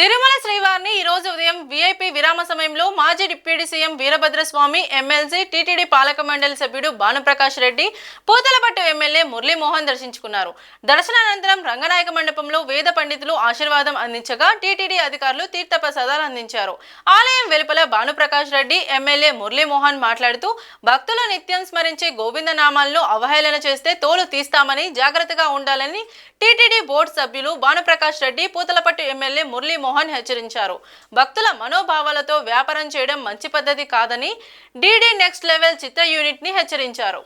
తిరుమల శ్రీవారిని ఈ రోజు ఉదయం వీఐపీ విరామ సమయంలో మాజీ deputy CM Veerabhadraswamy, MLC, TTD పాలక మండలి సభ్యుడు భానుప్రకాష్ రెడ్డి, పూతలపట్టు ఎమ్మెల్యే మురళీమోహన్ దర్శించుకున్నారు. దర్శనానంతరం రంగనాయక మండపంలో వేద పండితులు ఆశీర్వాదం అందించగా టీటీడీ అధికారులు తీర్థప్రసాదాలు అందించారు. ఆలయం వెలుపల భానుప్రకాష్ రెడ్డి, ఎమ్మెల్యే మురళీమోహన్ మాట్లాడుతూ భక్తులు నిత్యం స్మరించే గోవిందనామాలను అవహేళన చేస్తే తోలు తీస్తామని జాగ్రత్తగా ఉండాలని టీటీడీ బోర్డు సభ్యులు భానుప్రకాష్ రెడ్డి, పూతలపట్టు ఎమ్మెల్యే మురళీమోహన్ హెచ్చరించారు. భక్తుల మనోభావాలతో వ్యాపారం చేయడం మంచి పద్ధతి కాదని డీడీ నెక్స్ట్ లెవెల్ చిత్ర యూనిట్ ని హెచ్చరించారు.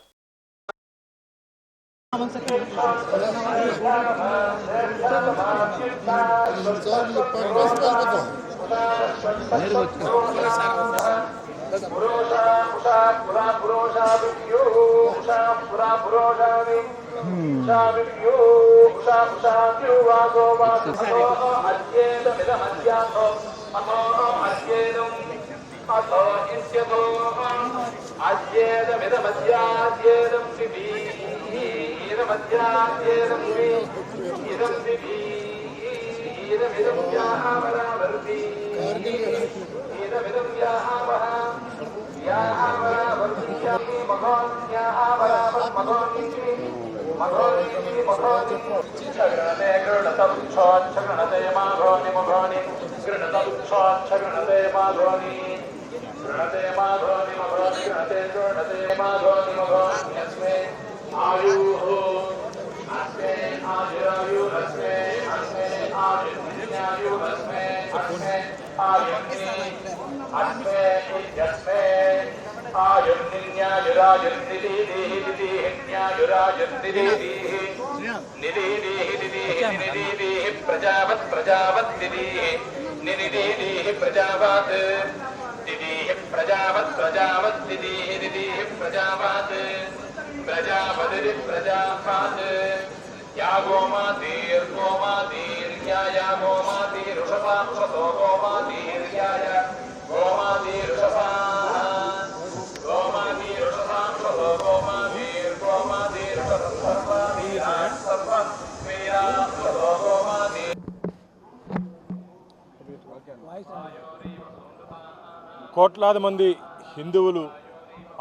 కోట్లాది మంది హిందువులు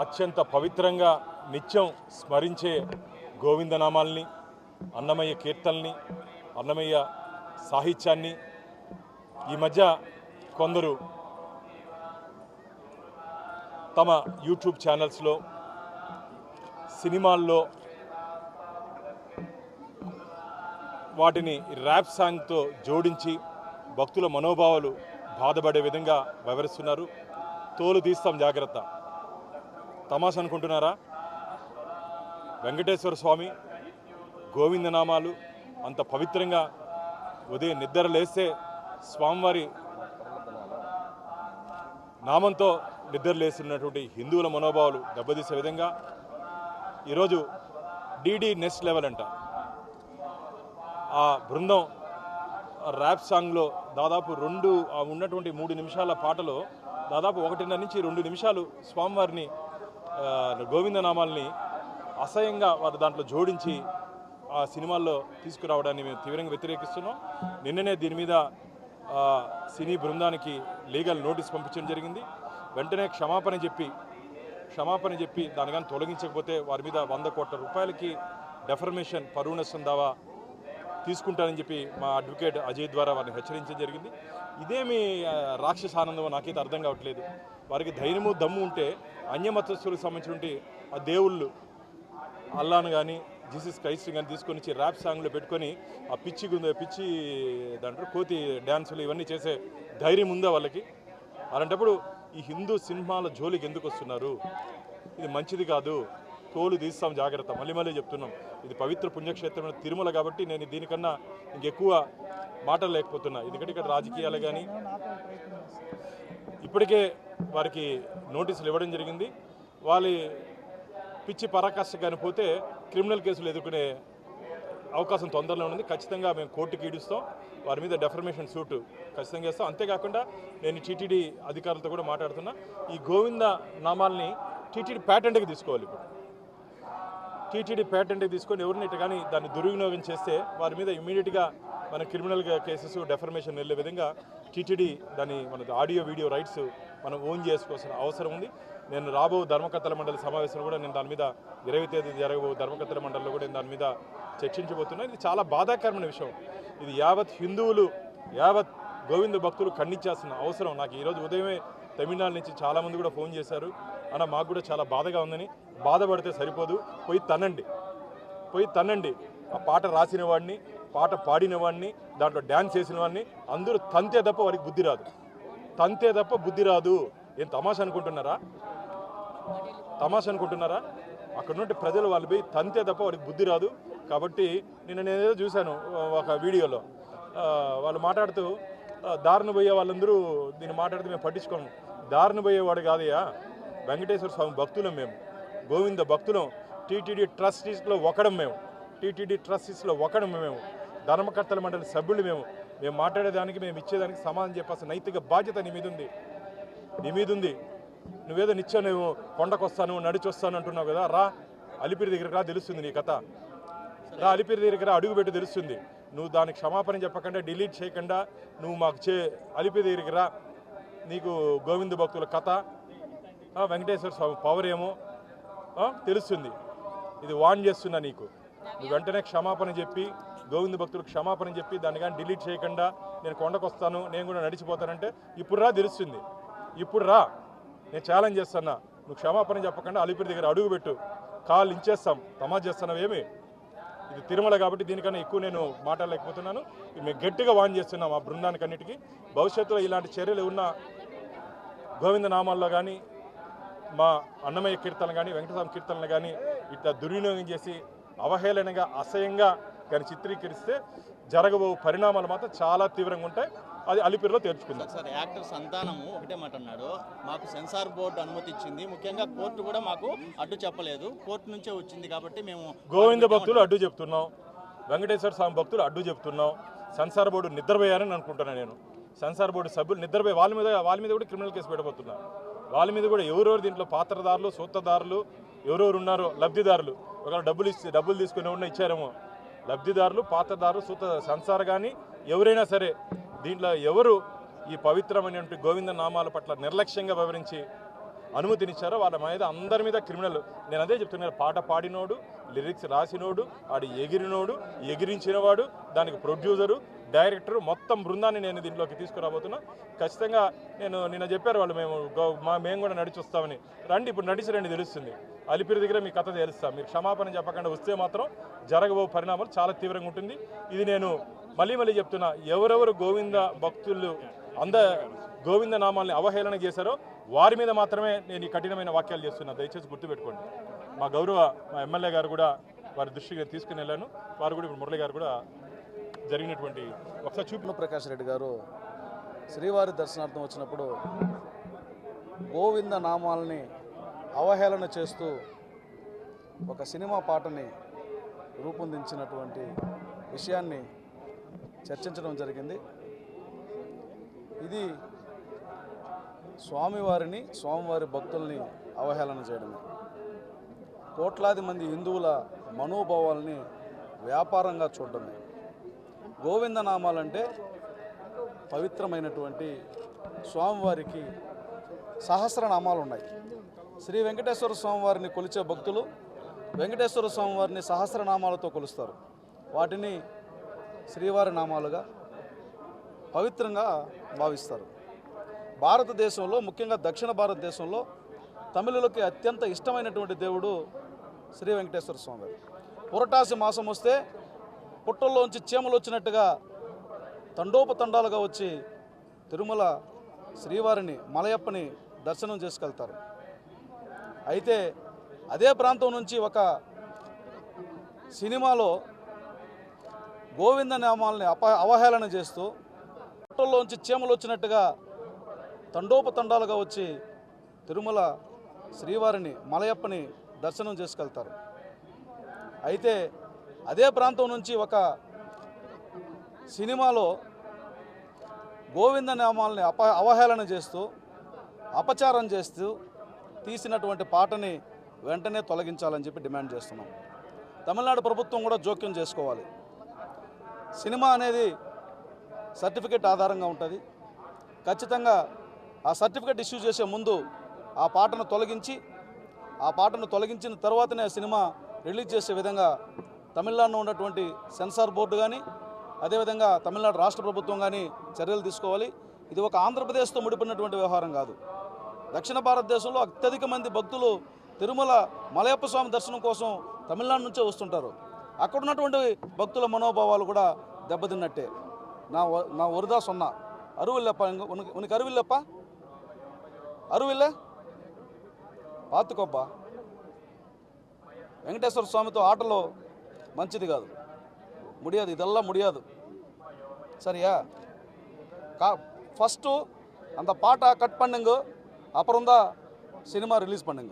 అత్యంత పవిత్రంగా నిత్యం స్మరించే గోవిందనామాల్ని, అన్నమయ్య కీర్తనల్ని, అన్నమయ్య సాహిత్యాన్ని ఈ మధ్య కొందరు తమ యూట్యూబ్ ఛానల్స్లో, సినిమాల్లో వాటిని ర్యాప్ సాంగ్తో జోడించి భక్తుల మనోభావాలు బాధపడే విధంగా వివరిస్తున్నారు. తోలు తీస్తాం జాగ్రత్త. తమాషా అనుకుంటున్నారా? వెంకటేశ్వర స్వామి గోవిందనామాలు అంత పవిత్రంగా ఉదయం నిద్ర లేస్తే స్వామివారి నామంతో నిద్ర లేస్తున్నటువంటి హిందువుల మనోభావాలు దెబ్బతీసే విధంగా ఈరోజు డీడీ నెక్స్ట్ లెవెల్ అంట ఆ బృందం ర్యాప్ సాంగ్లో దాదాపు ఉన్నటువంటి 3 నిమిషాల పాటలో దాదాపు 1.5 నుంచి 2 నిమిషాలు స్వామివారిని గోవిందనామాల్ని అసహ్యంగా వారు దాంట్లో జోడించి ఆ సినిమాల్లో తీసుకురావడాన్ని మేము తీవ్రంగా వ్యతిరేకిస్తున్నాం. నిన్ననే దీని మీద సినీ బృందానికి లీగల్ నోటీస్ పంపించడం జరిగింది. వెంటనే క్షమాపణ చెప్పి దాని కానీ తొలగించకపోతే వారి మీద 100 కోట్ల రూపాయలకి డెఫర్మేషన్, పరువు నష్టం దావా తీసుకుంటారని చెప్పి మా అడ్వకేట్ అజయ్ ద్వారా వారిని హెచ్చరించడం జరిగింది. ఇదేమి రాక్షస ఆనందం నాకైతే అర్థం కావట్లేదు. వారికి ధైర్యము దమ్ము ఉంటే అన్యమతస్థులకు సంబంధించినటువంటి ఆ దేవుళ్ళు అల్లాను కానీ జీసస్ క్రైస్ట్ కానీ తీసుకొని వచ్చి ర్యాప్ సాంగ్లో పెట్టుకొని ఆ పిచ్చి దాంట్లో కోతి డ్యాన్సులు ఇవన్నీ చేసే ధైర్యం ఉందా వాళ్ళకి? అలాంటప్పుడు ఈ హిందూ సినిమాల జోలికి ఎందుకు వస్తున్నారు? ఇది మంచిది కాదు. తోలు తీస్తాం జాగ్రత్త. మళ్ళీ చెప్తున్నాం, ఇది పవిత్ర పుణ్యక్షేత్రమైన తిరుమల కాబట్టి నేను దీనికన్నా ఇంకెక్కువ మాటలు లేకపోతున్నా. ఎందుకంటే ఇక్కడ రాజకీయాలు కానీ ఇప్పటికే వారికి నోటీసులు ఇవ్వడం జరిగింది. వాళ్ళ పిచ్చి పరాకాష్ట కానీ పోతే క్రిమినల్ కేసులు ఎదుర్కొనే అవకాశం తొందరలో ఉంది. ఖచ్చితంగా మేము కోర్టుకి ఈడుస్తాం. వారి మీద డెఫర్మేషన్ సూట్ ఖచ్చితంగా చేస్తాం. అంతేకాకుండా నేను టీటీడీ అధికారులతో కూడా మాట్లాడుతున్నా. ఈ గోవింద నామాల్ని టీటీడీ ప్యాటెంట్కి తీసుకోవాలి. ఇప్పుడు టీటీడీ ప్యాటెంట్కి తీసుకొని ఎవరిని కానీ దాన్ని దుర్వినియోగం చేస్తే వారి మీద ఇమీడియట్గా మన క్రిమినల్ కేసెస్, డెఫర్మేషన్ వెళ్ళే విధంగా టీటీడీ దాని మన ఆడియో వీడియో రైట్స్ మనం ఓన్ చేసుకోవాల్సిన అవసరం ఉంది. నేను రాబో ధర్మకర్తల మండలి సమావేశంలో కూడా నేను దాని మీద 20వ తేదీ జరగబో ధర్మకర్తల మండలిలో కూడా నేను దాని మీద చర్చించబోతున్నాను. ఇది చాలా బాధాకరమైన విషయం. ఇది యావత్ హిందువులు యావత్ గోవింద భక్తులు ఖండించాల్సిన అవసరం. నాకు ఈరోజు ఉదయమే తమిళనాడు నుంచి చాలామంది కూడా ఫోన్ చేశారు, అన్న మాకు కూడా చాలా బాధగా ఉందని. బాధపడితే సరిపోదు, పోయి తన్నండి. ఆ పాట రాసిన వాడిని, పాట పాడిన వాడిని, దాంట్లో డ్యాన్స్ చేసిన వాడిని అందరూ తంతే తప్ప వాడికి బుద్ధి రాదు. ఏం తమాషా అనుకుంటున్నారా? అక్కడ నుండి ప్రజలు వాళ్ళు పోయి తంతే తప్ప వాడికి బుద్ధి రాదు. కాబట్టి నేనేదో చూశాను ఒక వీడియోలో వాళ్ళు మాట్లాడుతూ దారిన పోయే వాళ్ళందరూ దీన్ని మాట్లాడితే మేము పట్టించుకోము. దారిన పోయేవాడు కాదయ్యా, వెంకటేశ్వర స్వామి భక్తులం, మేము గోవింద భక్తులం. టీటీడీ ట్రస్టీస్లో ఒకడం మేము ధర్మకర్తల మండలి సభ్యులు. మేము మాట్లాడేదానికి, మేము ఇచ్చేదానికి సమాధానం చెప్పాల్సిన నైతిక బాధ్యత నీ మీద ఉంది. నువ్వేదో నిత్యం నువ్వు కొండకొస్తాను నడిచి వస్తాను అంటున్నావు కదా, రా అలిపిరి దగ్గరికి రా, తెలుస్తుంది నీ కథ. అలిపిరి దగ్గరికి రా, అడుగు పెట్టి తెలుస్తుంది. నువ్వు దానికి క్షమాపణ చెప్పకుండా, డిలీట్ చేయకుండా నువ్వు మాకు అలిపిరి దగ్గరికి రా, నీకు గోవింద భక్తుల కథ, వెంకటేశ్వర స్వామి పవర్ ఏమో తెలుస్తుంది. ఇది వాన్ చేస్తున్నా నీకు. నువ్వు వెంటనే క్షమాపణ చెప్పి, గోవింద భక్తులకు క్షమాపణ చెప్పి దాన్ని కానీ డిలీట్ చేయకుండా నేను కొండకొస్తాను, నేను కూడా నడిచిపోతానంటే ఇప్పుడు రా, తెలుస్తుంది. ఇప్పుడు రా, నేను ఛాలెంజ్ చేస్తున్నా. నువ్వు క్షమాపణ చెప్పకుండా అలిపిరి దగ్గర అడుగు పెట్టు, కాళ్ళు ఇంచేస్తాం. తమాజ్ చేస్తున్నావేమి? ఇది తిరుమల కాబట్టి దీనికన్నా ఎక్కువ నేను మాట్లాడలేకపోతున్నాను. మేము గట్టిగా వాన్ చేస్తున్నాం ఆ బృందానికి అన్నిటికీ. భవిష్యత్తులో ఇలాంటి చర్యలు ఉన్న గోవింద నామాల్లో కానీ, మా అన్నమయ్య కీర్తనలు కానీ, వెంకటస్వామి కీర్తనలు కానీ ఇట్లా దుర్వినియోగం చేసి అవహేళనగా, అసహ్యంగా కానీ చిత్రీకరిస్తే జరగబో పరిణామాలు మాత్రం చాలా తీవ్రంగా ఉంటాయి. అది అలిపిరిలో తేల్చుకుందాం. సార్, యాక్టర్ సంతానము ఒకటే మాట అన్నాడు, మాకు సెన్సార్ బోర్డు అనుమతి ఇచ్చింది, ముఖ్యంగా కోర్టు కూడా మాకు అడ్డు చెప్పలేదు, కోర్టు నుంచే వచ్చింది కాబట్టి మేము గోవింద భక్తులు అడ్డు చెప్తున్నాం, వెంకటేశ్వర స్వామి భక్తులు అడ్డు చెప్తున్నాం. సెన్సార్ బోర్డు నిద్రపోయారని అనుకుంటున్నాను నేను. సెన్సార్ బోర్డు సభ్యులు నిద్రపోయి వాళ్ళ మీద కూడా క్రిమినల్ కేసు పెట్టబోతున్నా. వాళ్ళ మీద కూడా ఎవరెవరు దీంట్లో పాత్రదారులు, సూత్రధారులు ఎవరెవరు ఉన్నారో, లబ్ధిదారులు, ఒకవేళ డబ్బులు తీసుకుని ఉన్న ఇచ్చారేమో, లబ్ధిదారులు, పాత్రదారులు, సెన్సార్ కానీ ఎవరైనా సరే దీంట్లో ఎవరు ఈ పవిత్రమైనటువంటి గోవింద నామాల పట్ల నిర్లక్ష్యంగా వివరించి అనుమతినిచ్చారో వాళ్ళ మీద అందరి మీద క్రిమినల్. నేను అదే చెప్తున్నాను, పాట పాడినోడు, లిరిక్స్ రాసినోడు, ఆడు ఎగిరినోడు, ఎగిరించినవాడు, దానికి ప్రొడ్యూసరు, డైరెక్టరు, మొత్తం బృందాన్ని నేను దీంట్లోకి తీసుకురాబోతున్నా. ఖచ్చితంగా నిన్న చెప్పారు వాళ్ళు, మేము కూడా నడిచి వస్తామని. రండి, ఇప్పుడు నడిచి తెలుస్తుంది. అలిపిరి దగ్గర మీ కథ తెలుస్తాం. మీరు క్షమాపణ చెప్పకుండా వస్తే మాత్రం జరగబో పరిణామాలు చాలా తీవ్రంగా ఉంటుంది. ఇది నేను మళ్ళీ చెప్తున్నా, ఎవరెవరు గోవింద భక్తులు గోవింద నామాల్ని అవహేళన చేశారో వారి మీద మాత్రమే నేను ఈ కఠినమైన వాక్యాలు చేస్తున్నా. దయచేసి గుర్తుపెట్టుకోండి. మా ఎమ్మెల్యే గారు కూడా వారి దృష్టికి తీసుకుని వెళ్ళాను. వారు కూడా ఇప్పుడు మురళి గారు కూడా జరిగినటువంటి ఒకసారి చూపిన ప్రకాష్ రెడ్డి గారు శ్రీవారి దర్శనార్థం వచ్చినప్పుడు గోవింద నామాలని అవహేళన చేస్తూ ఒక సినిమా పాటని రూపొందించినటువంటి విషయాన్ని చర్చించడం జరిగింది. ఇది స్వామివారి భక్తుల్ని అవహేళన చేయడమే. కోట్లాది మంది హిందువుల మనోభావాల్ని వ్యాపారంగా చూడడమే. గోవింద నామాలంటే పవిత్రమైనటువంటి స్వామివారికి సహస్రనామాలు ఉన్నాయి. శ్రీ వెంకటేశ్వర స్వామివారిని కొలిచే భక్తులు వెంకటేశ్వర స్వామివారిని సహస్రనామాలతో కొలుస్తారు. వాటిని శ్రీవారి నామాలుగా పవిత్రంగా భావిస్తారు. భారతదేశంలో, ముఖ్యంగా దక్షిణ భారతదేశంలో తమిళులకి అత్యంత ఇష్టమైనటువంటి దేవుడు శ్రీ వెంకటేశ్వర స్వామి. పురటాసి మాసం వస్తే పుట్టల్లోంచి చీమలు వచ్చినట్టుగా తండోపతండాలుగా వచ్చి తిరుమల శ్రీవారిని, మలయప్పని దర్శనం చేసుకెళ్తారు. అయితే అదే ప్రాంతం నుంచి ఒక సినిమాలో గోవింద నామాలని అవహేళన చేస్తూ పుట్టల్లోంచి చీమలు వచ్చినట్టుగా తండోపతండాలుగా వచ్చి తిరుమల శ్రీవారిని, మలయప్పని దర్శనం చేసుకెళ్తారు. అయితే అదే ప్రాంతం నుంచి ఒక సినిమాలో గోవింద నామాలని అవహేళన చేస్తూ, అపచారం చేస్తూ తీసినటువంటి పాటని వెంటనే తొలగించాలని చెప్పి డిమాండ్ చేస్తున్నాం. తమిళనాడు ప్రభుత్వం కూడా జోక్యం చేసుకోవాలి. సినిమా అనేది సర్టిఫికెట్ ఆధారంగా ఉంటుంది. ఖచ్చితంగా ఆ సర్టిఫికెట్ ఇష్యూ చేసే ముందు ఆ పాటను తొలగించిన తర్వాతనే సినిమా రిలీజ్ చేసే విధంగా తమిళనాడులో ఉన్నటువంటి సెన్సార్ బోర్డు కానీ అదేవిధంగా తమిళనాడు రాష్ట్ర ప్రభుత్వం కానీ చర్యలు తీసుకోవాలి. ఇది ఒక ఆంధ్రప్రదేశ్తో ముడిపడినటువంటి వ్యవహారం కాదు. దక్షిణ భారతదేశంలో అత్యధిక మంది భక్తులు తిరుమల మలయప్ప స్వామి దర్శనం కోసం తమిళనాడు నుంచే వస్తుంటారు. అక్కడ ఉన్నటువంటి భక్తుల మనోభావాలు కూడా దెబ్బతిన్నట్టే. నా ఒరుదా సొన్నా అరువిల్లప్ప ఉనికి అరువిల్లప్ప అరువిల్ల పాతుకొబ్బ వెంకటేశ్వర స్వామితో ఆటలో మంచిది కాదు, ముడియాదు, ఇదల్లా ముడియాదు. సరియా ఫస్ట్ అంత పాట కట్ పండుగ అప్పుడుందా సినిమా రిలీజ్ పండుగ